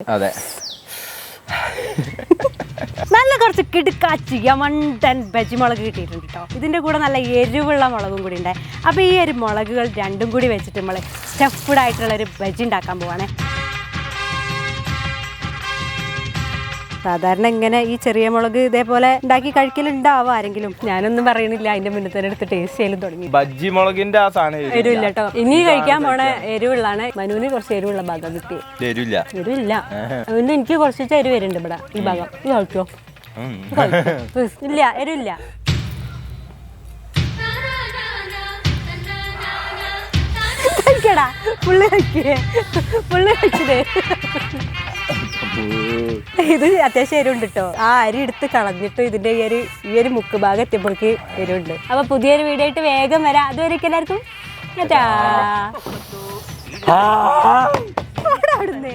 അതെ. നല്ല കുറച്ച് കിടുക്കാച്ചിയ മണ്ടൻ ബജിമുളക് കിട്ടിയിട്ടുണ്ട് കേട്ടോ. ഇതിൻ്റെ കൂടെ നല്ല എരിവുള്ള മുളകും കൂടി ഉണ്ട്. അപ്പോൾ ഈ ഒരു മുളകുകൾ രണ്ടും കൂടി വെച്ചിട്ട് നമ്മൾ സ്റ്റഫ്ഡ് ആയിട്ടുള്ളൊരു ബജി ഉണ്ടാക്കാൻ പോവാണ്. സാധാരണ ഇങ്ങനെ ഈ ചെറിയ മുളക് ഇതേപോലെ ഉണ്ടാക്കി കഴിക്കലുണ്ടാവും ആരെങ്കിലും. ഞാനൊന്നും പറയുന്നില്ല, അതിന്റെ മുന്നേ തന്നെ എടുത്ത് ടേസ്റ്റ് ചെയ്യലും തുടങ്ങി. ബജ്ജി മുളകിന്റെ ആ സാധനം എരിവില്ല കേട്ടോ. ഇനി കഴിക്കാൻ പോണ എരിവുള്ളാണ്. മനുവിന് കുറച്ച് എരിവുള്ള ഭാഗം കിട്ടി. എരിവില്ല അതുകൊണ്ട് എനിക്ക് കുറച്ച് എരിവ് വരുന്നുണ്ട് ഇവിടെ ഈ ഭാഗം. ഇത് കഴിച്ചോ? ഇല്ല, എരിവില്ല. കഴിക്കടാ, പുള്ളി കഴിക്കേ, പുള്ളി കഴിച്ചതേ. ഇത് അത്യാവശ്യം എരിവുണ്ട് കേട്ടോ. ആ അരി എടുത്ത് കളഞ്ഞിട്ട് ഇതിന്റെ ഈ ഒരു മുക്ക് ഭാഗം എത്തിയപ്പോഴേക്ക് എരിവുണ്ട്. അപ്പൊ പുതിയൊരു വീഡിയോ ആയിട്ട് വേഗം വരാം. അതുവരെ എല്ലാവർക്കും അവിടുന്ന്